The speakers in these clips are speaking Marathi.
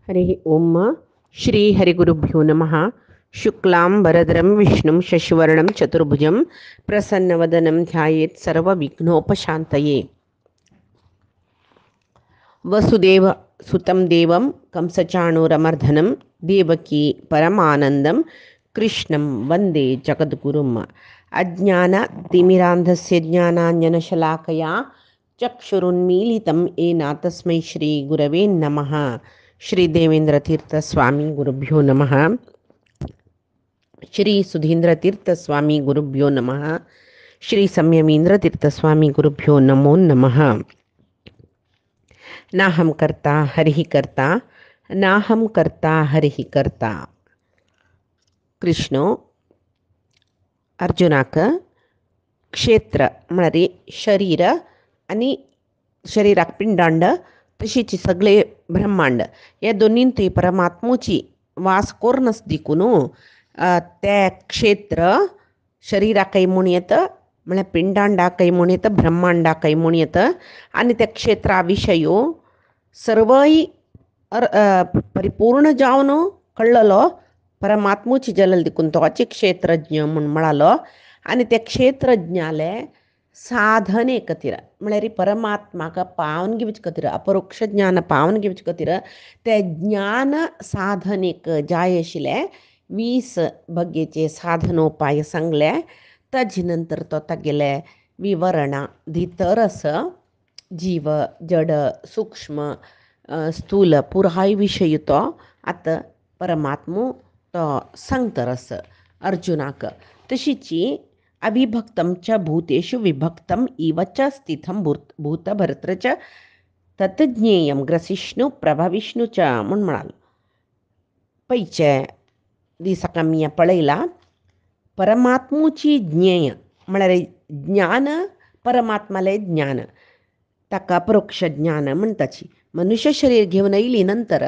हरि ओम. श्री हरिगुरुभ्यो नमः. शुक्लां वरदरं विष्णुं शशिवर्णं चतुर्भुजं प्रसन्नवदनं ध्यायेत् सर्वविघ्नोपशान्तये. वसुदेव सुतं देवं कंसचाणूरमर्दनं देवकी परमानन्दं कृष्णं वन्दे जगद्गुरुम्. अज्ञानतिमिरान्धस्य ज्ञानाञ्जनशलाकया चक्षुरुन्मीलितं येन तस्मै श्रीगुरवे नमः. श्री देवेंद्र तीर्थ स्वामी गुरुभ्यो नमः. श्री सुधींद्र तीर्थ स्वामी गुरुभ्यो नमः. श्री संयमींद्र तीर्थ स्वामी गुरुभ्यो नमो नमः. नाहं कर्ता हरिः कर्ता, नाहं कर्ता हरिः कर्ता. कृष्ण अर्जुनाक क्षेत्र म्हणजे शरीर आणि शरीराक पिंडांड तशीच सगळे ब्रह्मांड या दोन्हींतूय परमात्मोची वास कोरनस दिकून त्या क्षेत्र शरीराकय म्हूण येतं, म्हळ्यार पिंडांडाकय म्हूण येतं, ब्रह्मांडाकय म्हूण येतं. आणि त्या क्षेत्रा विशयो सर्वय परिपूर्ण जावन कळ्ळलो परमात्मोची जल्ल दिकून तोच क्षेत्रज्ञ म्हूण म्हळालो. आणि त्या क्षेत्रज्ञाले साधन एक खातीर म्हळ्यार परमात्माक पावन घेवचे खातीर, अपरोक्ष ज्ञान पावन घेवचे खातीर ते ज्ञान साधनेक जाय आशिल्ले 20 बग्गेचे साधनोपाय सांगले. ताजे नंतर तो तागेले विवरणां भितर अस जीव जड सूक्ष्म स्थूल पुराय विशय तो आतां परमात्मो तो सांगतरस अर्जुनाक. तशीची अविभक्तं च भूतेषु विभक्तम् इव च स्थितं भूतभर्तृ च तत् ज्ञेयं ग्रसिष्णु प्रभविष्णु च म्हूण म्हणालो. पयचे दिसाक आमी पळयला परमात्मोची ज्ञेय म्हळ्यार ज्ञान परमात्माले ज्ञान ताका अपरोक्ष ज्ञान म्हणटाची. मनुष्य शरीर घेवन येयली नंतर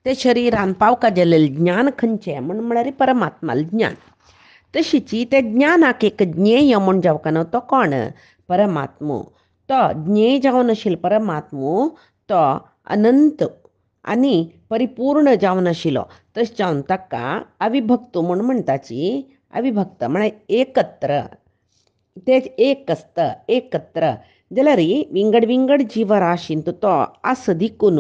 ते शरिरान पावका जाल्लें ज्ञान खंयचें म्हळ्यार परमात्माल ज्ञान. तशीची त्या ज्ञानाक एक ज्ञेय म्हूण जावका न्हू तो कोण? परमात्मो. तो ज्ञेय जावन आशिल्लो परमात्मो तो अनंत आनी परिपूर्ण जावन आशिल्लो. तशें जावन ताका अविभक्तो म्हूण म्हणटाची. अविभक्त म्हळ्यार एकत्र, ते एक एकत्र जाल्यार विंगड विंगड जीवराशींत तो आस दिकून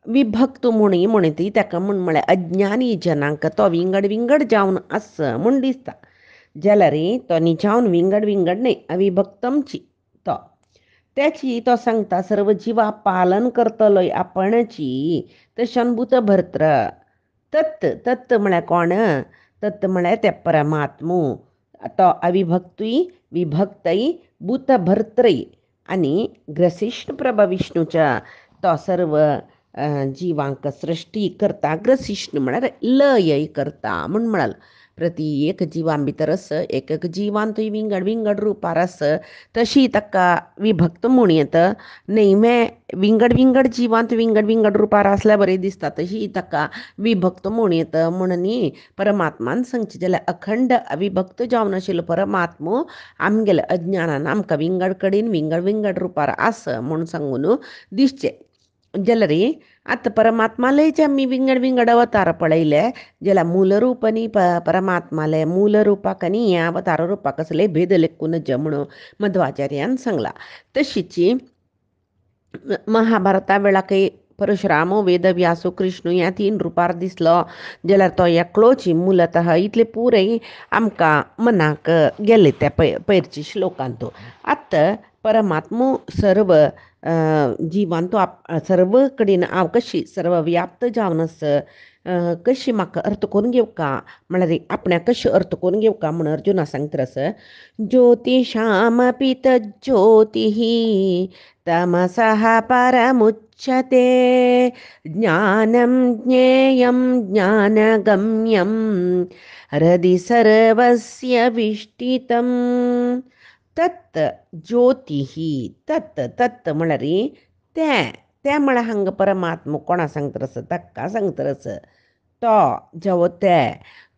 विभक्त म्हणूय म्हणटी ताका म्हळ्यार अज्ञानी जनांक तो विंगड विंगड जावन आस म्हूण दिसता. जाल्यार तो निजावन विंगड विंगड न्हय, अविभक्तमची तो त्याची तो सांगता सर्व जिवा पालन करतलो आपणची तशान भूत भर्त्र. तत् तत् म्हळ्यार कोण? तत् म्हळ्यार ते परमात्मो. तो अविभक्तूय विभक्तय भूतभर्त्रय आनी ग्रसिष्णु प्रभविष्णूच्या तो सर्व जिवांक सृश्टी करता. ग्रसिष्णु म्हळ्यार लय करता म्हूण म्हळालो. प्रति एक जिवां भितर आस, एक एक जिवांतूय विंगड विंगड रुपार आस, तशी ताका विभक्त म्हूण येता. नेहमे विंगड विंगड जिवांत विंगड विंगड रुपार आसल्यार बरें दिसता, तशी ताका विभक्त म्हूण येता. म्हणून परमात्मान सांगचे जाल्यार अखंड अविभक्त जावन आशिल्लो परमात्मो आमगेल्या अज्ञानान आमकां विंगड कडेन विंगड विंगड रुपार आस म्हूण सांगून दिसचें. जाल्यार आतां परमात्माले जे आमी विंगड विंगड अवतार पळयले जाल्यार मूलरूप आनी परमात्माले मूल रुपाक आनी ह्या अवतार रुपाक असले भेद लेखून म्हणून मध्वाचार्यान सांगला. तशीची महाभारता वेळाकय परशुरामो वेदव्यासो कृष्ण ह्या 3 रुपार दिसलो जाल्यार तो एकलोच मूलतः इतले पुरय आमकां मनाक गेले त्या पयरची श्लोकांत. आतां परमात्मो सर्व जिवांत सर्व कडेन हांव कशी सर्व व्याप्त जावन आस, कशी म्हाका अर्थ करून घेवका म्हळ्यार आपणाक कशी अर्थ करून घेवका म्हूण अर्जुना सांगता आस. ज्योतिषामपि तज्ज्योतिः तमसः परमुच्यते ज्ञानं ज्ञेयं ज्ञानगम्यं हृदि सर्वस्य विष्ठितं. तत् ज्योतिः तत् तत् म्हळ्यार ते म्हळ्यार हांगा परमात्मा कोणा सांगता आस? ताका सांगता आस. तो जेवो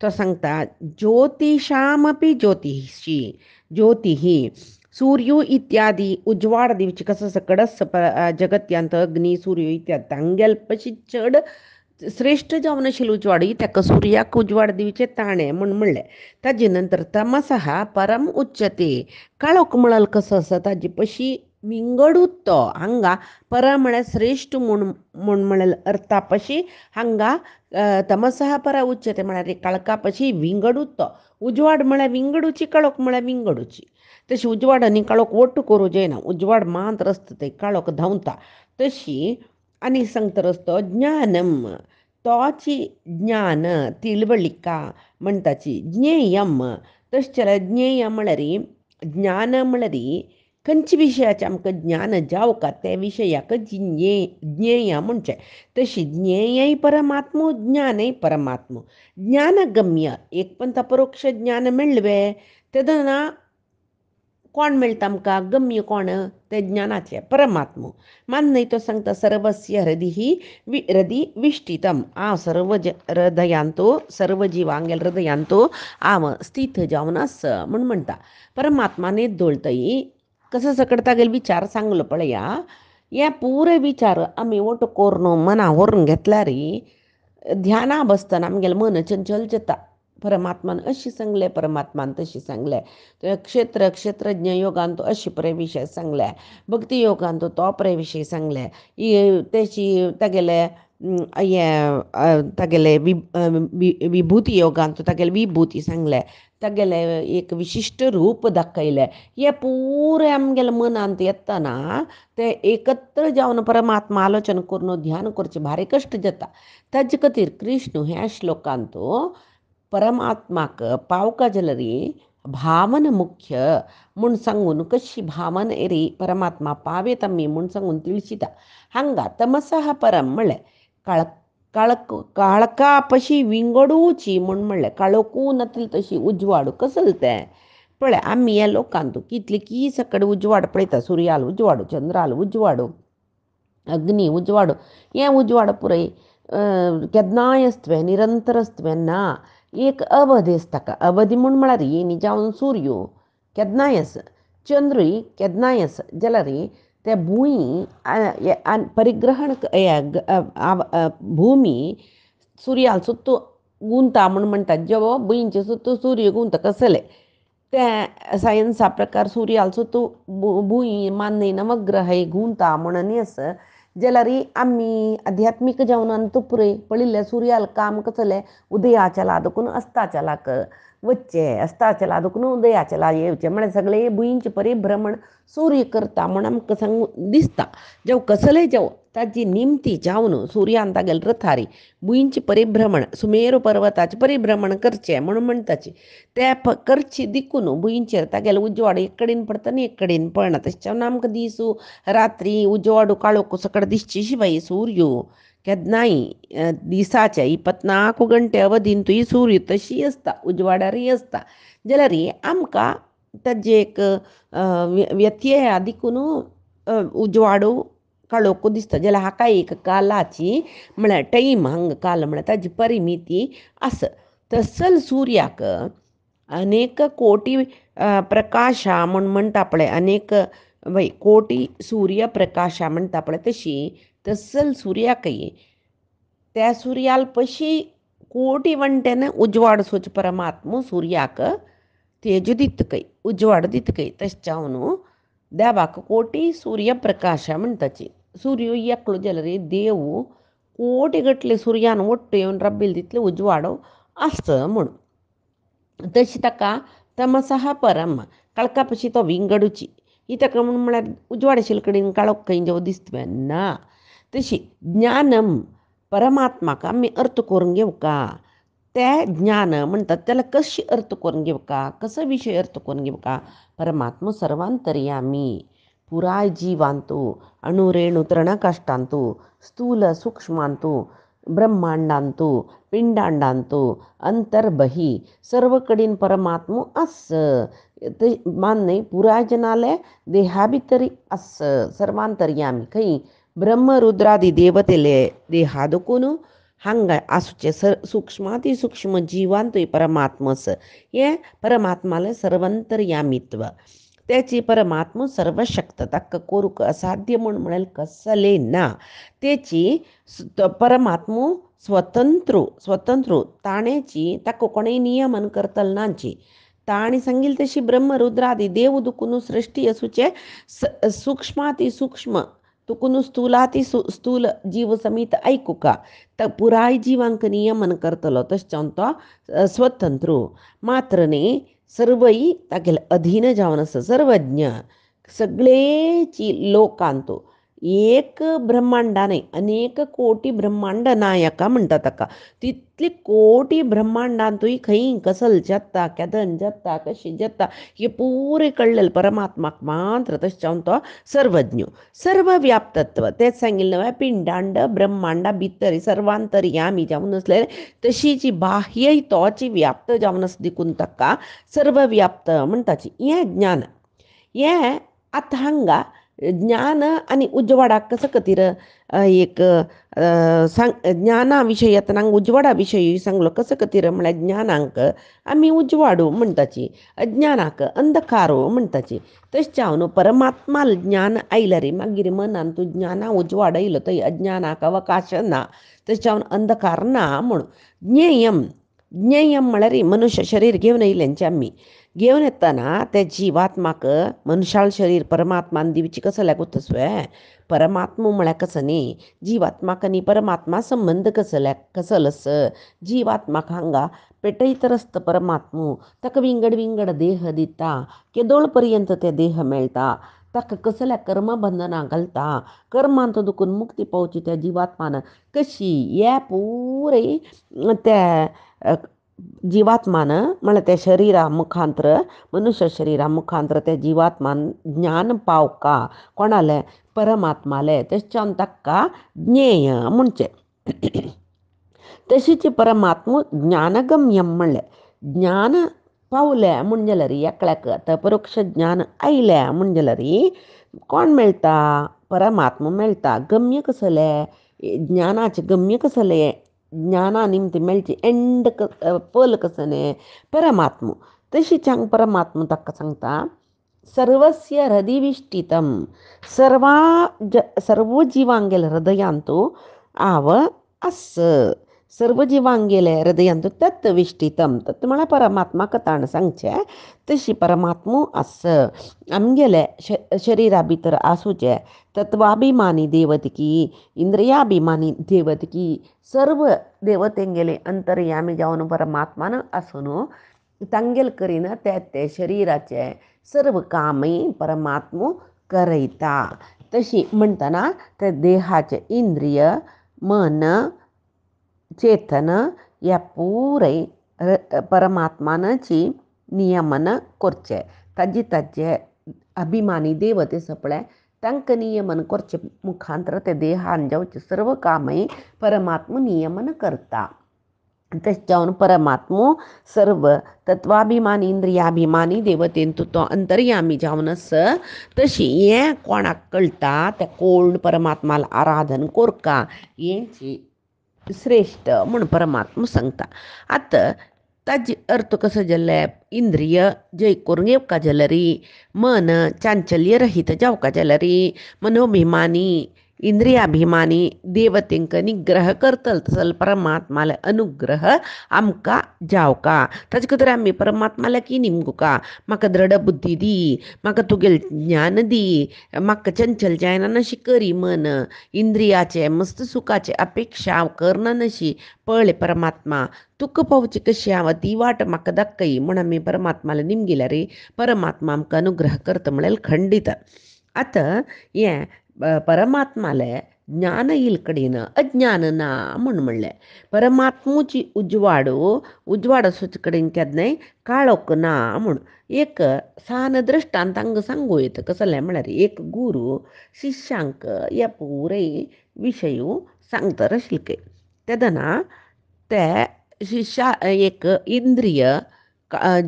तो सांगता ज्योतिषामपि ज्योतिषी ज्योतिः सूर्यो इत्यादी उजवाड दिवची कसं सकडस जगत्यांत अग्नी सूर्य इत्यादी तांगेल पशी चड श्रेष्ठ जावन आशिल्लो उजवाड ही ताका सुर्याक उजवाड दिवचे ताणे म्हूण म्हणलें. ताजे नंतर तमसः परम उच्यते. काळोख म्हळ्यार कसो आसा ताजे पशी विंगडूच तो हांगा पर म्हळ्यार श्रेष्ठ म्हूण म्हळ्यार अर्था पशी हांगा तमसः पर उच्यते म्हळ्यार काळखा पशी विंगडूच तो. उजवाड म्हळ्यार विंगडूची, काळोख म्हळ्यार विंगडूची. तशी उजवाड आनी काळोख ओट्ट करूं जायना. उजवाड मात आसता ते काळोख धांवता तशी. आनी सांगता रस्तो ज्ञानम तोची ज्ञान तिळवळिका म्हणटाची ज्ञेयम. तशें जाल्यार ज्ञेय म्हळ्यार ज्ञान म्हळ्यार खंयच्या विशयाचें आमकां ज्ञान जावका त्या विशयाक ज्ञेय म्हणचें. तशी ज्ञेयय परमात्मो ज्ञानय परमात्मो. ज्ञानगम्य एक पंथ परोक्ष ज्ञान मेळ्ळें तेदना कोण मेळटा आमकां गम्य कोण ते ज्ञानाचे परमात्मो. मान्य तो सांगता सर्वस्य हृदय विष्टितम. हांव सर्व हृदयांतो सर्व जिवांगेल हृदयांतो हांव स्थित जावन आस म्हूण म्हणटा. परमात्माने दोळतई कसं सकट तागेल विचार सांगलो पळया. हे पुरे विचार आमी ओट करून मना व्हरून घेतल्यार ध्याना बसतना आमगेलें मन चंचल जाता. परमात्मान अशी सांगलें, परमात्मान तशी सांगलें. क्षेत्रज्ञ योगान तो अशी परे विशय सांगले, भक्ती योगान तो परे विशय सांगले. तेची तागेले तागेले विभूती योगान तो तागेले विभूती सांगले, तागेले एक विशिश्ट रूप दाखयलें. हे पुरे आमगेले मनांत येतना ते एकत्र जावन परमात्मा आलोचन करून ध्यान करचें भारी कश्ट जाता. ताजे खातीर कृष्ण ह्या श्लोकांत तो परमात्माक पावका जाल्यार भावन मुख्य म्हूण सांगून कशी भावन एरी परमात्मा पावेत आमी म्हूण सांगून तिळशिता. हांगा तमसः परम म्हणलें काळका पशी विंगडूची म्हूण म्हणलें. काळोखू नातली तशी उजवाड कसले तें पळय. आमी ह्या लोकांत कितले की सकड उजवाड पळयता. सुर्याल उजवाड, चंद्राल उजवाड, अग्नी उजवाड. हें उजवाड पुरय केदनाय आसतवें निरंतर आसतवें ना. एक अवधी आसता ताका. अवधी म्हूण म्हळ्यार न्ही जावन सूर्य केदनाय आसा, चंद्रूय केदनाय आसा जाल्यार ते भूंय परिग्रहण भूमी सुर्याल सुत्तू गुंता म्हूण म्हणटात. जेवो भुंयचे सुत्तू सूर्य गुंता कसले ते सायन्सा प्रकार सुर्याल सुत्तू भूंय मान्य नवग्रह गुंता म्हणून आसा. जाल्यार आमी आध्यात्मीक जावनान पुरय पळयलें सुर्याल काम कसलें उदयाच्या लादकून अस्ताच्या लाक वच्चें, अस्ताच्या लादकून उदयाच्या ला येवचें म्हळ्यार सगळें भुंयचें परिभ्रमण सूर्य करता म्हूण आमकां सांगून दिसता. जेव कसलें जेव ताजी निमती जावन सुर्यान तागेल रथारी भुंयचें परिभ्रमण सुमेरू पर्वताचें परिभ्रमण करचें म्हणून म्हणटाची. ते करची दिकून भुंयचेर तागेलो उजवाड एक कडेन पडटा आनी एक कडेन पडना. तशें जावन आमकां दिसू रात्री उजवाडू काळोख सकट दिसची शिवाय सूर्य केदनाय दिसाचे 24 घंटे अवधींतूय सूर्य तशी आसता उजवाडारय आसता. जाल्यार आमकां ताजे एक व्यत्यय देखून उजवाडू काळोख दिसता. जाल्यार हाका एक कालाची म्हळ्यार टायम हांगा काल म्हळ्यार ताजी परिमिती आसा. तसल सुर्याक अनेक कोटी प्रकाशा म्हूण म्हणटा पळय, अनेक कोटी सूर्य प्रकाशा म्हणटा पळय तशी तसल सुर्याकय त्या सुर्याल पशी कोटी वंटेन उजवाड सोच परमात्मो सुर्याक तेज दितकय उजवाड दितकय. तशें जावन देवाक कोटी सूर्यप्रकाशा म्हणटाची. सूर्य एकलो जाल्यार देव कोटी गटले सुर्यान ओट्ट येवन रब्बिल तितले उजवाड आसता म्हूण. तशी ताका तमसः परम काळखा पशी तो विंगडूची ही ताका म्हूण म्हळ्यार उजवाड आशिल्ले कडेन काळोख खंय जेव दिसतवें ना. तशी ज्ञानम परमात्माक आमी अर्थ करून घेवका. तें ज्ञान म्हणटात जाल्यार कशी अर्थ करून घेवका, कसो विशय अर्थ करून घेवका. परमात्मा सर्वांतर्यामी पुराय जिवांतू अणुरेणू तृणकाष्टांतू स्थूल सूक्ष्मांतू ब्रह्मांडांतू पिंडांडांतू अंतर्बही सर्व कडेन परमात्मो आस. मान्य पुराय जनाले देहा भितरी आस सर्वांतर्यामी खंय ब्रह्मरुद्रादी देवतेले देहादकून हांगा आसूचे सूक्ष्माती सूक्ष्म जिवांतूय परमात्मस. हें परमात्माले सर्वांतर्यामित्व. त्याची परमात्म सर्वशक्त ताका कोरूक असाध्य म्हूण म्हळें कसले ना. त्याची परमात्म स्वतंत्र ताणेची ताका कोणेय नियमन करतल नाची. ताणी सांगिल तशी ब्रह्मरुद्रादी देव दुखून सृष्टी असूचे सूक्ष्माती सूक्ष्म तुकुन स्थूलाती स्थूल जीव समीत ऐकुका पुराय जीवांक नियमन करतलो तशें तो स्वतंत्र मात्र न्ही सर्वई तागेले अधीन जावन आसा सर्वज्ञ सगळेची लोकांत एक ब्रह्मांडाने अनेक कोटी ब्रह्मांड नायका म्हणटा ताका तितली कोटी ब्रह्मांडांतूय खंय कसल जत्ता केदन जत्ता कशी जत्ता हे पुरे कळलेले परमात्माक मात्र तशें जावन तो सर्वज्ञ सर्वव्याप्तत्व तेच सांगिल्लें पिंडांड ब्रह्मांडा भितर सर्वांतर्यामी जावन आसलें तशी जी बाह्य तोची व्याप्त जावन आसा देखून ताका सर्वव्याप्त म्हणटाची हें ज्ञान हें आतां हांगा ज्ञान आनी उजवाडाक कसं खातीर एक ज्ञाना विशयी आतां हांगा उजवाडा विशयी सांगलो कसं खातीर म्हळ्यार ज्ञानांक आमी उजवाडू म्हणटाची अज्ञानाक अंधकारो म्हणटाची तशें जावन परमात्मा ज्ञान आयला रे मागीर मनान तूं ज्ञाना उजवाड आयलो थंय अज्ञानाक अवकाश ना तशें जावन अंधकार ना म्हूण ज्ञेयम म्हळ्यार मनुष्य शरीर घेवन येयल्यांचे आमी घेवन येतना त्या जिवात्माक मनशाळ शरीर परमात्मान दिवची कसं लागूत स्वय परमात्मा म्हळ्यार कसं न्ही जिवात्माक आनी परमात्मा संबंध कसो लस जिवात्माक हांगा पेटयत आसता परमात्मा ताका विंगड विंगड देह दिता केदोळ पर्यंत ते देह मेळटा ताका कसल्या कर्मबंधना घालता कर्मांत दुखून मुक्ती पावची त्या जिवात्मान कशी हे पुरे त्या जिवात्मान म्हळ्यार त्या शरिरा मुखांतर मनुष्य शरिरा मुखांतर त्या जिवात्मान ज्ञान पावका कोणाले परमात्माले तशें ताका ज्ञेय म्हणचे तशीच परमात्मा ज्ञानगम्यम म्हणलें ज्ञान पावलें म्हणजे जाल्यार एकल्याक आतां परोक्ष ज्ञान आयलें म्हणजे जाल्यार कोण मेळटा परमात्मा मेळटा गम्य कसलें ज्ञानाचें गम्य कसलें ज्ञाना निमती मेळची एंड पल कसं न्ही परमात्मा तशीच हांगा परमात्मा ताका सांगता सर्वस्य हृदिविष्टितम सर्व जिवांगेले हृदयांत आव आस सर्व जिवांगेले हृदयांत तत् विष्टितम तत् म्हळ्यार परमात्माक ताण सांगचें तशी परमात्मा आस आमगेले शरिरा भितर आसूचे तत्वाभिमानी देवतकी इंद्रियाभिमानी देवतकी सर्व देवतेंगेले अंतर्यामी जावन परमात्मान आसून तांगेल करीन ते शरिराचे सर्व कामय परमात्मा करयता तशी म्हणटना ते देहाचे इंद्रिय मन चेतन ह्या पुराय परमात्मानाची नियमन करचें ताजे अभिमानी देवते सपळे तांकां नियमन करचे मुखांतर ते देहान जावचे सर्व कामय परमात्मा नियमन करता तशें जावन परमात्मा सर्व तत्वाभिमानी इंद्रियाभिमानी देवतेंत तो अंतर्यामी जावन आस तशी हें कोणाक कळटा त्या कोण परमात्माला आराधन कोरका हेंची श्रेष्ठ म्हूण परमात्मा सांगता आतां ताजे अर्थ कसो जाल्यार इंद्रिय जय करून येवका जाल्यार मन चांचल्य रहीत जावका जाल्यार मनोभिमानी इंद्रियाभिमानी देवतेंक निग्रह करतल तसल परमात्माले अनुग्रह आमकां जावका ताजे खातीर आमी परमात्माला की निमगुका म्हाका दृढ बुद्धी दी म्हाका तुगेल ज्ञान दी म्हाका चंचल जायना नशी करी मन इंद्रियाचे मस्त सुखाचे अपेक्षा हांव करना नशी पळय परमात्मा तुका पावची कशी हांव ती वाट म्हाका दाखय म्हण आमी परमात्माला निमगिल्यार परमात्मा आमकां अनुग्रह करता म्हळ्यार खंडीत आतां हें परमात्माले ज्ञान येयले कडेन अज्ञान ना म्हणलें परमात्मुची उजवाड आसूचे कडेन केन्नाय काळोख ना म्हूण एक सान दृश्टांत हांगा सांगूं येता कसलें म्हळ्यार एक गुरू शिश्यांक ह्या पुराय विशयू सांगता आशिल्ले तेदना ते शिष्या एक इंद्रिय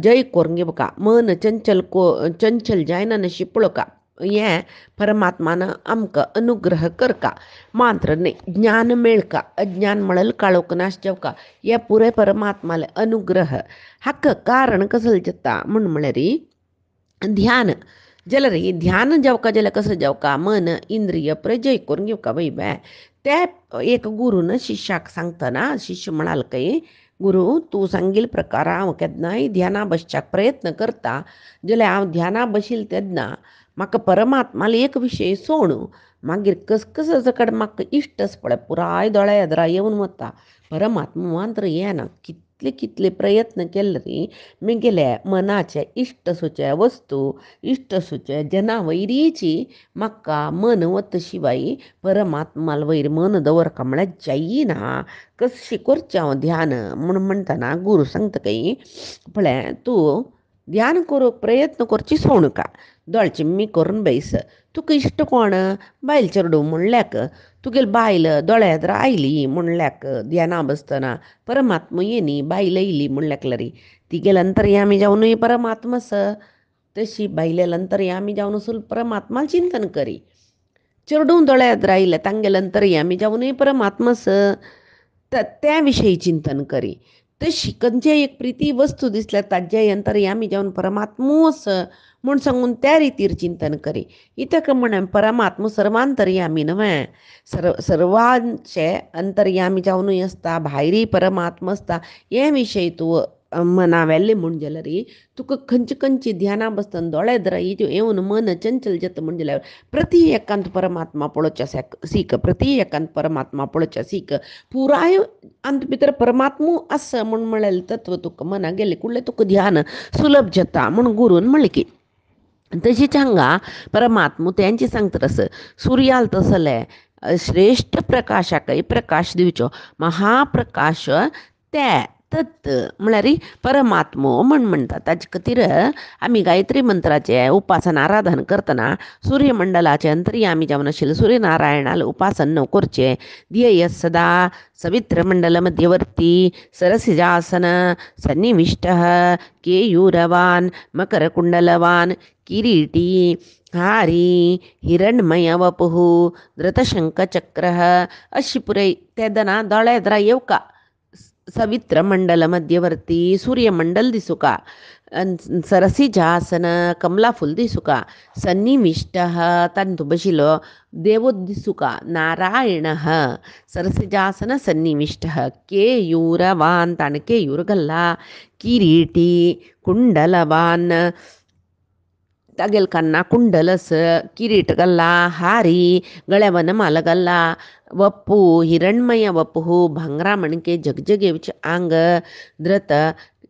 जय करून घेवका मन चंचल जायना नशी पळोवका हें परमात्मान आमकां अनुग्रह करका मात्र न्ही ज्ञान मेळका अज्ञान म्हळ्यार काळोख नाश जावका हे पुरे परमात्माले अनुग्रह हाका कारण कसले जाता म्हळ्यार ध्यान जाल्यार ध्यान जेवका जाल्यार कसं जेवका मन इंद्रिय प्रजय करून घेवका वय बाय त्या एक गुरून शिश्याक सांगतना शिश्य म्हणाल काही गुरू तूं सांगिल प्रकार हांव केन्नाय ध्याना बसच्याक प्रयत्न करता जाल्यार हांव ध्याना बशील तेन्ना म्हाका परमात्माले एक विशय सोण मागीर कसकस कडेन म्हाका इश्टच पळय पुराय दोळ्या येद्रा येवन वता परमात्मा मात्र येना कितले कितले प्रयत्न केले तरी म्हगेले मनाचे इश्टसूचे वस्तू इश्टसूचे जना वैरीची म्हाका मन वत शिवाय परमात्माल वयर मन दवरका म्हळ्यार जायना कशी करचें हांव ध्यान म्हूण म्हणटना गुरू सांगता काही पळय तूं ध्यान करूंक प्रयत्न करची सोणका दोळ चिम्मी करून बैस तुका इश्ट कोण बायल चेडू म्हणल्याक तुगेली बायल दोळ्या येद्रा आयली म्हणल्याक ध्याना बसतना परमात्मा येनी बायल येयली म्हणल्याक रे तिगेले अंतर्यामी जावनूय परमात्मास तशी बायलेले अंतर्यामी जावन सुद्दां परमात्मा चिंतन करी चेडू दोळ्या येद्रा आयले तांगेले अंतर्यामी जावनूय परमात्मास त्या विशयी चिंतन करी तशी खंयचे एक प्रिती वस्तू दिसल्या ताजे अंतर्यामी जावन परमात्मूस म्हूण सांगून त्या रितीर चिंतन करी इतक म्हण परमात्मा सर्वांतर्यामी न्हय सर्वांचे अंतर्यामी जावनूय आसता भायरी परमात्मा आसता हे विशय तूं मना वेल्ले म्हूण जाल्यार तुका खंयची खंयची ध्याना बसतना दोळे द्र येवन मन चंचल जाता म्हण जाल्यार प्रति एकांत परमात्मा पळोवचे सीक प्रति एकांत परमात्मा पळोवचे सीक पुराय अंत भितर परमात्मू आसा म्हूण म्हळेलें तत्व तुका मना गेले कुडले तुका ध्यान सुलभ जाता म्हूण गुरून म्हणलें की तशीच हांगा परमात्मा तेंची सांगता तस सुर्याल तसले श्रेष्ठ प्रकाशाकय प्रकाश दिवचो महाप्रकाश ते तत् म्हळ्यार परमात्मो म्हणटा ताजे खातीर आमी गायत्री मंत्राचे उपासन आराधन करतना सूर्यमंडलाचे अंतर्यामी जावन आशिल्ले सूर्यनारायणाल उपासन करचें ध्येय सदा सवित्रमंडल मध्यवर्ती सरसिजासन सन्निविष्ट केयूरवान मकरकुंडलवान किरीटी हारी हिरणमय वपुः धृतशंखचक्र अशी पुरय तेदना दोळ्या येद्रा येवका सवित्र मंडल मध्यवर्ती सूर्यमंडल दिसुका सरसिजासन कमला फूल दिसुका सन्निविष्ट तांतू बशिलो देवो दिसुका नारायण सरसिजासन सन्निविष्ट केयूरवान ताण केयूर घाल्ला किरीटी कुंडलवान तागेल कन्ना कुंडलस किरीट गल्ला हारी गळ्यावन माल गल्ला वप्पू हिरणमय वप्पू भांगरा म्हणके जगजगेवचे आंग धृत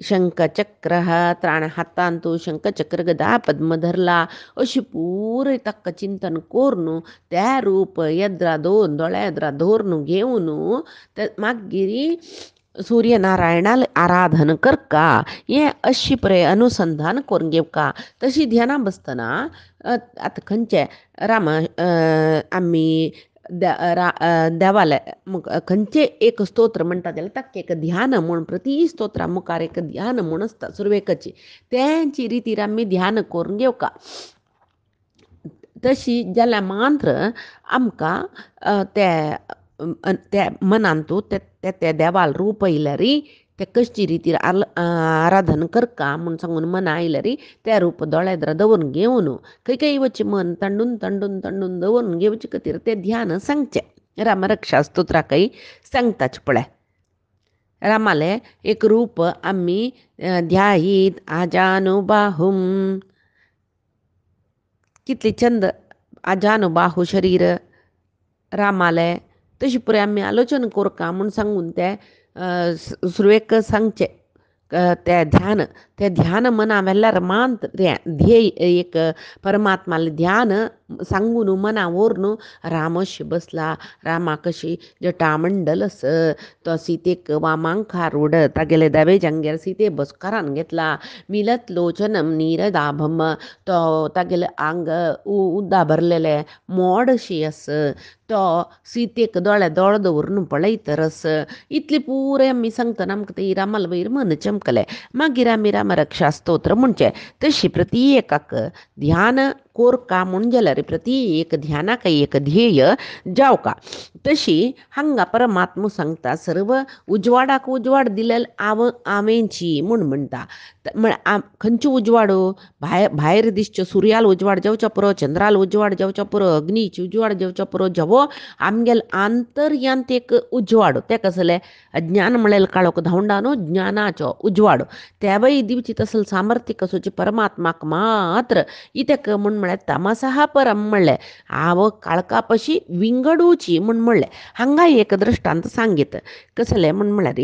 शंखचक्र त्राण हातांतू शंखचक्र गदा पद्म धरला अशी पुराय ताका चिंतन करून त्या रूप येद्रा दोन दोळ्या येद्रा धोरून घेवन मागीर सूर्यनारायणाल आराधन करका हे अशी पळय अनुसंधान करून घेवका तशी ध्याना बसतना आतां खंयचे राम आमी देवाले खंयचे एक स्तोत्र म्हणटा जाल्यार ताका एक ध्यान म्हूण प्रति स्तोत्रा मुखार एक ध्यान म्हूण आसता सुरवेकाची तेंची रितीर आमी ध्यान करून घेवका तशी जाल्यार मात्र आमकां त्या मनांतू त्या देवाल रूप येयल्यार ते कशी रितीर आराधन करका म्हूण सांगून मन आयल्यार त्या रूप दोळ्या येद्रा दवरून घेवन खंय खंय वचचें मन तंडून तंडून तंडून दवरून घेवचे खातीर तें ध्यान सांगचें रामरक्षा स्तोत्राकय सांगताच पळय रामाले एक रूप आमी ध्यायीत आजानुबाहुम कितली चंद आजानुबाहू शरीर रामाले तशी पुराय आमी आलोचन करका म्हूण सांगून ते सुरवेक सांगचे ते ध्यान मना वेल्यार मात ध्येय एक परमात्माले ध्यान सांगून मना व्हरून रामशी बसला रामा कशी जटामंडलस तो सीतेक वामांखारूढ तागेले दावे जांगेर सीते बसकारान घेतला मिलत लोचनम नीरदाभम तो तागेले आंग उद्दा भरलेले मोडशी आस तो सीतेक दोळे दोळ दवरून पळयतरस इतली पुराय आमी सांगतना आमकां ते रामाल वयर मन चमकले मागीर आमी रामरक्षा स्तोत्र म्हणचे तशी प्रति एकाक ध्यान कोरका म्हूण जाल्यार प्रती एक ध्यानाक एक ध्येय जावका. तशी हांगा परमात्मो सांगता सर्व उजवाडाक उजवाड दिलेल आमेची म्हूण म्हणटा. खंयच्यो उजवाडो भायर दिसच्यो सुर्याल उजवाड जेवच्या पुरो, चंद्राल उजवाड जेवच्या पुरो, अग्नीची उजवाड जेवच्या पुरो जेवो आमगेल आंतर्यांत उजवाड ते कसले अज्ञान म्हणलेल काळोख धांवडा न्हू ज्ञानाचो उजवाड त्यावेळी दिवची तसल सामर्थ्य कसोची परमात्माक मात्र इतेक म्हूण म्हळ्यार तमसहा परम म्हणलें हांव काळका पशी विंगडूची म्हूण म्हणलें. हांगा एक दृश्टांत सांगीत कसलें म्हूण म्हळ्यार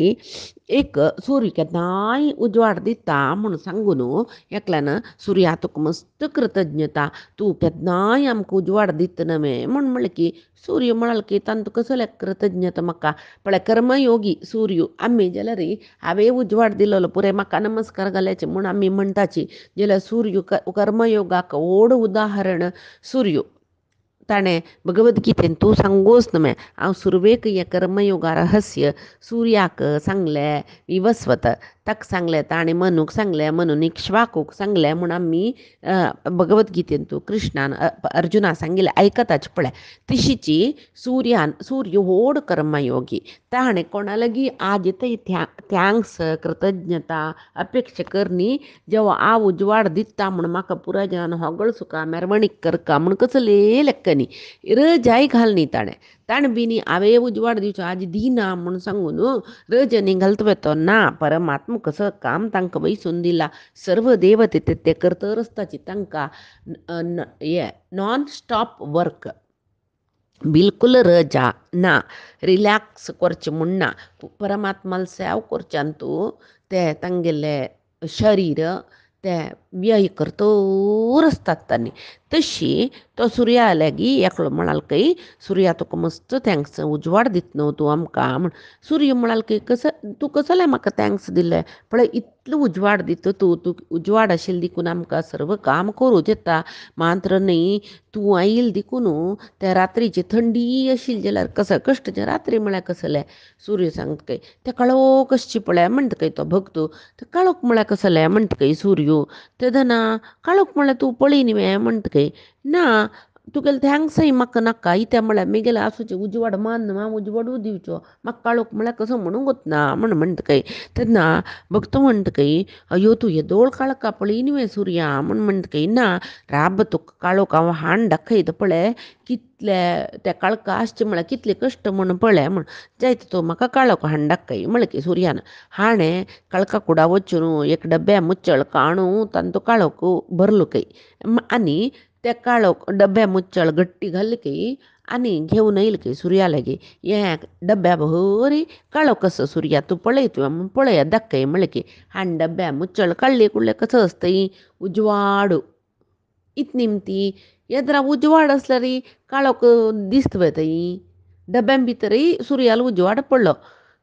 एक सूर्य केन्नाय उजवाड दिता म्हूण सांगून एकल्यान सुर्या तुका मस्त कृतज्ञता तूं केन्नाय आमकां उजवाड दिता नवे म्हूण म्हणलें की सूर्य म्हणाल की तांत कसले कृतज्ञता म्हाका पळय कर्मयोगी सूर्य आमी जाल्यार हांवें उजवाड दिलोलो पुरे म्हाका नमस्कार घालायचे म्हूण आमी म्हणटाची जाल्यार सूर्य कर्मयोगाक व्हड उदाहरण सूर्य ताणें भगवद्गीतेन तूं सांगोस न्हय हांव सुरवेक हें कर्मयोगा रहस्य सुर्याक सांगलें विवस्वत ताका सांगलें ताणें मनूक सांगलें मनून इक्ष्वाकूक सांगलें म्हूण आमी भगवद्गीतेन तूं कृष्णान अर्जुना सांगिल्लें आयकताच पळय. तशीची सूर्य व्हड कर्मयोगी ताणें कोणा लागीं आज थँक्स कृतज्ञता अपेक्षा करनी जेव्हा हांव उजवाड दिता म्हूण म्हाका पुराय जन होगळ सुका मेरवणीक करका म्हूण कसले लेक्कनी रजाय घालनी ताणें बी न्ही हांवें उजवाड दिवचो आज दिना म्हूण सांगून रजनी घालतवे तो ना परमात्मा कसं काम तांकां वैसून दिला सर्व देवते ते करतर आसताची तांकां नॉन स्टॉप वर्क बिलकुल रजा ना रिलॅक्स करचें म्हूण ना परमात्माला सेव करच्यान तूं ते तांगेले शरीर ते व्यय करतर आसतात तांणी. तशी तो सुर्या लागीं एकलो म्हणाल की सुर्या तुका मस्त थँक्स उजवाड दित न्हू तूं आमकां म्हूण सूर्य म्हणाल की तूं कसलें म्हाका थँक्स दिलें पळय इतलो उजवाड दिता तूं उजवाड आशिल्ल देखून आमकां सर्व काम करूं येता मात्र न्ही तूं आयिल्ल देखून त्या रात्रीची थंडी आशिल्ली जाल्यार कसं कश्टचें रात्री म्हळ्यार कसलें सूर्य सांगता काय ते काळोख आसची पळय म्हणटा काय तो भक्तो ते काळोख म्हळ्यार कसलें म्हणटा काय सूर्य तेद ना काळोख म्हळ्यार तूं पळय न्ही म्हणटा काय ना तुगेले थँक्सय म्हाका नाका इत्या म्हळ्यार म्हगेले आसूचे उजवाड मान हांव उजवाडूय दिवचो म्हाका काळोख म्हळ्यार कसो म्हणूंक वतना म्हूण म्हणटा काय तेन्ना भक्त म्हणटा काय अयो तूं येदोळ काळोखा पळय न्ही सुर्या म्हूण म्हणटा काय ना राब तुका काळोख हांव हाण दाखयता पळय कितले त्या काळका आसचे म्हळ्यार कितले कश्ट म्हूण पळय म्हूण जायत तूं म्हाका काळोख हाण दाखय म्हळ्यार की सुर्यान हाणें काळका कुडा वचून एक डब्या मुच्चळ काणू तांतो काळोख भरलो काय आनी त्या काळोख डब्या मुच्चळ गट्टी घाल्ली की आनी घेवन येयले की सुर्या लागीं हे डब्या भरी काळोख कसो सुर्या तूं पळय तुवें पळय दाखय म्हळ्यार की हाण डब्या मुच्चळ काडली कुडले कसो आसता उजवाड इत निमती येद्रा उजवाड आसल्यार काळोख दिसता थंय डब्यां भितरय सुर्यालो उजवाड पडलो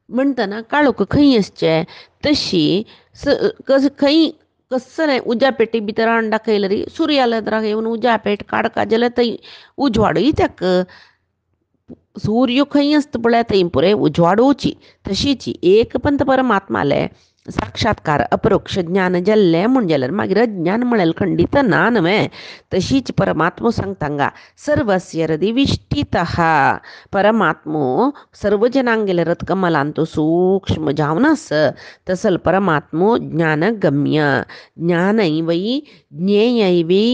म्हणटना काळोख खंय आसचे तशी खंय कसलें उज्या पेटी भितर हाडून दाखयल्यार सुर्याल्या येद्राक येवन उज्या पेट काडका जाल्यार थंय उजवाडूय ताक सूर्य खंय आसता पळय थंय पुरे उजवाडूची तशीची एक पंत परमात्माले साक्षात्कार अपरोक्ष ज्ञान जाल्लें म्हूण जाल्यार मागीर अज्ञान म्हळ्यार खंडीत ना न्हय. तशीच परमात्मो सांगता हांगा सर्वस्य हृदि विष्ठितः परमात्मो सर्व जनांगेले रथकमलान तो सूक्ष्म जावनास तसल परमात्मो ज्ञानगम्य ज्ञानय वै ज्ञेय वै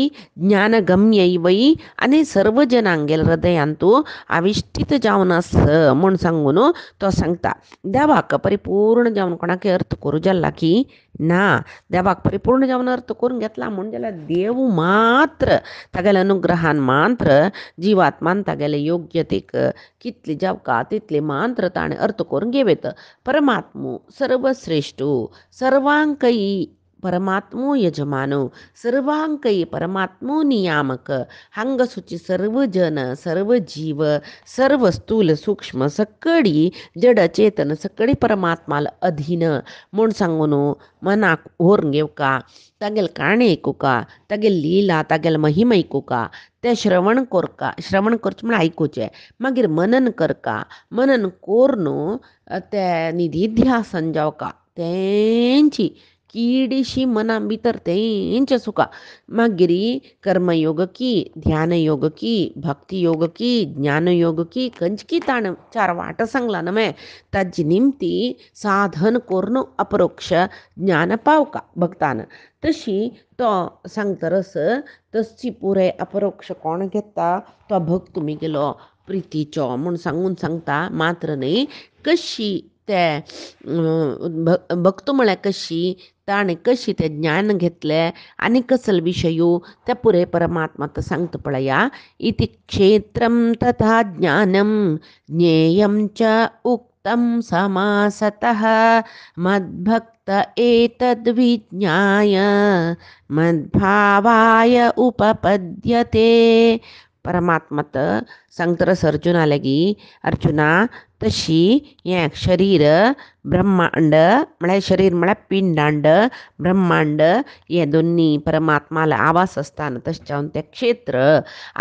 ज्ञानगम्य वै आनी सर्व जनांगेल हृदयान तूं आविष्ठीत जावनास म्हूण सांगून तो सांगता. देवाक परिपूर्ण जावन कोणाक अर्थ करूं जाल्ला की ना देवाक परिपूर्ण जावन अर्थ करून घेतला म्हूण जाल्यार देव मात्र तागेल्या अनुग्रहान मात्र जिवात्मान तागेले योग्यतेक कितली जावका तितली मात्र ताणें अर्थ करून घेवेत. परमात्मो सर्वश्रेष्ठो सर्वांकय परमात्मो यजमानो सर्वांकय परमात्मो नियामक हांगसूची सर्व जन सर्व जीव सर्व स्थूल सूक्ष्म सकळी जड चेतन सकळी परमात्माला अधीन म्हूण सांगून मनाक व्हरून घेवका तागेल काणे आयकुका तागेल लीला तागेल महिमा आयकुका ते श्रवण करका श्रवण करचें म्हळ्यार आयकुचें मागीर मनन करका मनन कोरून ते निधिध्यासन जावका तेंची किडीशी मना भितर तेंचे सुका मागिरी कर्मयोग की ध्यानयोग की भक्तियोग की ज्ञानयोग की कंचकी ताण 4 वाट सांगला नमे ताजी निमती साधन करून अपरोक्ष ज्ञान पावका भक्तान तशी तो सांगतरस तशी पुरे अपरोक्ष कोण घेता तो भक्त तुमी गेलो प्रितीचो म्हूण सांगून सांगता मात्र न्ही कशी ते भक्त म्हळ्यार कशी ताणें कशी तें ज्ञान घेतलें आनी कसलो विशयू ते पुरे परमात्मा सांगता पळया इति क्षेत्रम तथा ज्ञानम ज्ञेयं च उक्तं समासतः मद्भक्त एतद्विज्ञाय मद्भावाय उपपद्यते परमात्मत सांगतरस अर्जुनालेगी अर्जुना तशी हें शरीर ब्रह्मांड म्हळ्यार शरीर म्हळ्यार पिंडांड ब्रह्मांड हे दोन्ही परमात्माला आवास असताना तशें तें क्षेत्र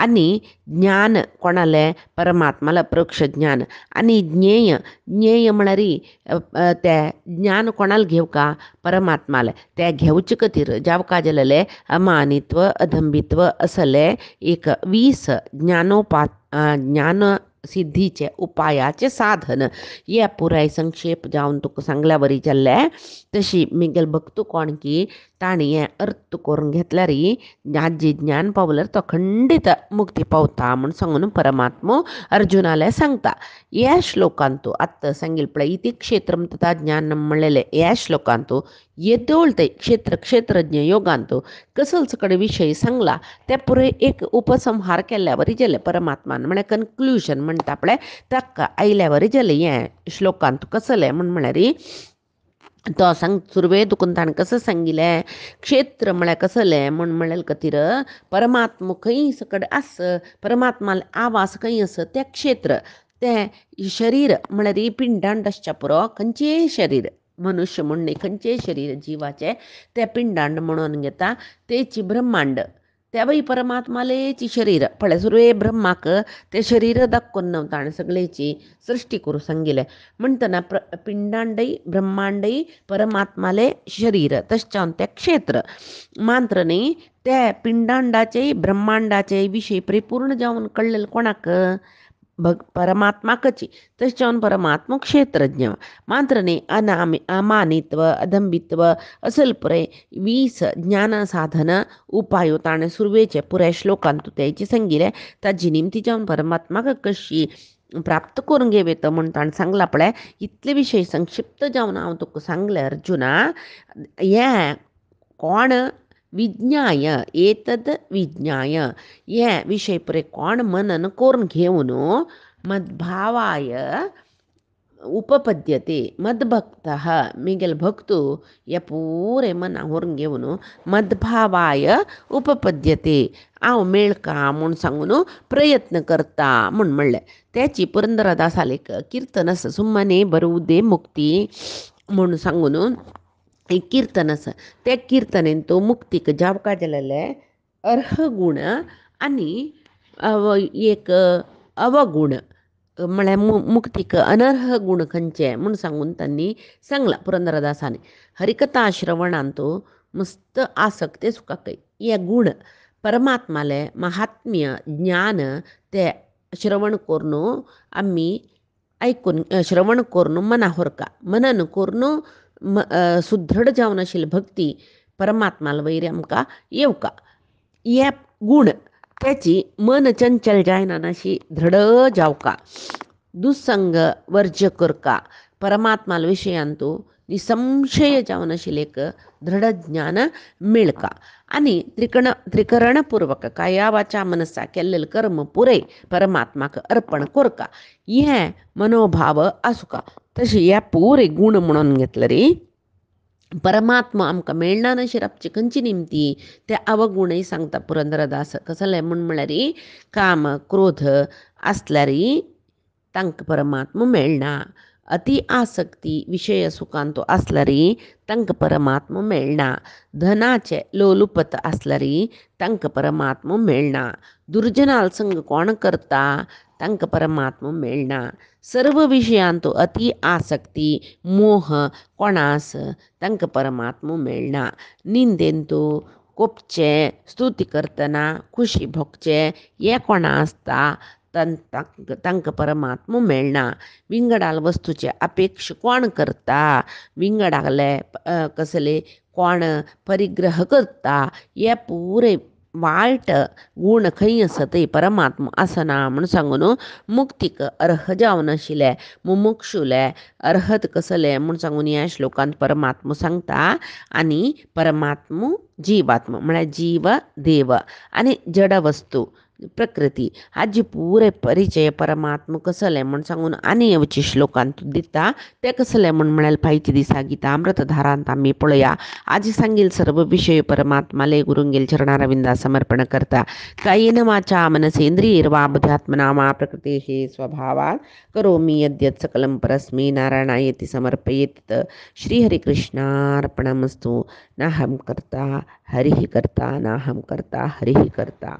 आनी ज्ञान कोणालें परमात्माला अपरोक्ष ज्ञान आनी ज्ञेय ज्ञेय म्हळ्यार तें ज्ञान कोणाला घेवका परमात्माले ते घेवचे खातीर जावका जालेले अमानित्व अदंभित्व असले एक 20 ज्ञान सिद्धीचे उपायाचे साधन हे पुराय संक्षेप जावन तुका सांगल्या बरी जाल्ले तशी मिगेल भक्तू कोण की ताणी हें अर्थ करून घेतल्यार जी ज्ञान पावल्यार तो खंडीत मुक्ती पावता म्हूण सांगून परमात्मो अर्जुनाले सांगता ह्या श्लोकान तूं आत्तां सांगिल्लें पळय इति क्षेत्रम तथा ज्ञान म्हणलेले ह्या श्लोकान तूं येदोळ ते क्षेत्रज्ञ योगान तूं कसलच कडेन विशय सांगला ते पुरे एक उपसंहार केल्ल्या बरी जालें परमात्मान म्हळ्यार कन्क्लुजन म्हणटा पळय ताका आयल्या बरी जालें हें श्लोकान तूं कसलें म्हळ्यार तो सांग सुरवे दुखून ताणें कसं सांगिल्लें क्षेत्र म्हळ्यार कसलें म्हणलें खातीर परमात्मा खंय सकड आस परमात्मा आवास खंय आस तें क्षेत्र तें शरीर म्हळ्यार पिंडांड आसच्या पुरो खंयचेय शरीर मनुष्य म्हण न्ही खंयचेय शरीर जिवाचें तें पिंडांड म्हणून घेता तेची ब्रह्मांड तेवय परमात्मालेची शरीर पळय सुरवे ब्रह्माक ते शरीर दाखोवन ताणें सगळेची सृश्टी करून सांगिल्लें म्हणटना पिंडांडय ब्रह्मांडय परमात्माले शरीर तशें तें क्षेत्र मात्र न्ही ते पिंडांडाचे ब्रह्मांडाचे विशय परिपूर्ण जावन कळलेले कोणाक परमात्माकची तशें जावन परमात्मा क्षेत्रज्ञ मात्र न्ही अमानित्व अदंभित्व असल पुरे 20 ज्ञान साधन उपायो ताणें सुरवेचे पुऱ्या श्लोकान तूं तेची सांगिल्लें ताजी निमती जावन परमात्माक कशी प्राप्त करून घेवेत म्हूण ताणें सांगला पळय इतले विशय संक्षिप्त जावन हांव तुका सांगलें अर्जुना हें कोण विज्ञाय एतद विज्ञाय हे विशय पुरे कोण मनन करून घेवन मद्भावाय उपपद्यते मद्भक्त मिगेल भक्तू हे पुरे मना व्हरून घेवन मद्भावाय उपपद्यते हांव मेळका म्हूण सांगून प्रयत्न करता म्हूण म्हणलें त्याची पुरंदरदासालेक कीर्तन आसा सुಮ್ಮನೆ बरुವುದೇ मुक्ती म्हूण सांगून एक कीर्तन आसा त्या कीर्तनेन तो मुक्तीक जावका जालेले अर्हगुण आनी एक अवगुण म्हळ्यार मुक्तीक अनर्ह गुण खंयचे म्हूण सांगून तांणी सांगला पुरंदरदासानी हरिकथा श्रवणान तो मस्त आसक्ते सुखाकय हे गुण परमात्माले महात्म्य ज्ञान ते श्रवण करून आमी आयकून श्रवण करून मना व्हरका मनन करून सुदृढ जावन आशिल्ली भक्ती परमात्माला वयर आमकां येवका हे गुण त्याची मन चंचल जायना अशी दृढ जावका दुसंग वर्ज्य करका परमात्माला विशयान तूं निसंशय जावन आशिल्लें एक दृढ ज्ञान मेळका आनी त्रिकरणपूर्वक काया वाचा मनसा केल्लें कर्म पुरे परमात्माक अर्पण करका हे मनोभाव आसुका तशें ह्या पुरे गुण म्हणून घेतले रे परमात्मा आमकां मेळना अशी रावची खंयची निमती ते अवगुणय सांगता पुरंदरदास कसलें म्हळ्यार काम क्रोध आसल्यार तांकां परमात्मा मेळना अति आसक्ती विषय सुखांतो असलारी तंक परमात्म मेळना. धनाचे लोलुपत असलारी तंक परमात्म मेळना. दुर्जनाल संग कोण करता तंक परमात्म मेळना. सर्व विषयांतो अति आसक्ती मोह कोणास तंक परमात्म मेळना. निंदेंतो कोपचे स्तुती करतना खुशी भोगचे ये कोणा असता तांक परमात्म मेळना. विंगडाल वस्तूचे अपेक्ष कोण करता विंगडाले कसले कोण परिग्रह करता ये पुरे वाईट गुण खंय आसा ते परमात्म आसना म्हूण सांगून मुक्तीक अर्ह जावन आशिल्ले मुमुक्षुले अर्हत कसले म्हूण सांगून ह्या श्लोकांत परमात्म सांगता. आनी परमात्म जीवात्म म्हळ्यार जीव देव आनी जड वस्तू प्रकृती हाजी पुरे परिचय परमात्म कसले म्हूण सांगून आनी येवचे श्लोकांत दिता. ते कसले म्हूण म्हळ्यार फायची दिसा गीता अमृतधारांत आमी पळया. आज सांगील सर्व विषय परमात्माले गुरुंगेल चरणारविंदा समर्पण करता. कायेन वाचा मनसेंद्रियैर्वा बुद्ध्यात्मना वा प्रकृतेः स्वभावात् करोमि यद्यत् सकलं परस्मै नारायणायेति समर्पयेत्. श्रीहरिकृष्णार्पणमस्तु. नाहं कर्ता हरिः कर्ता नाहं कर्ता हरिः कर्ता.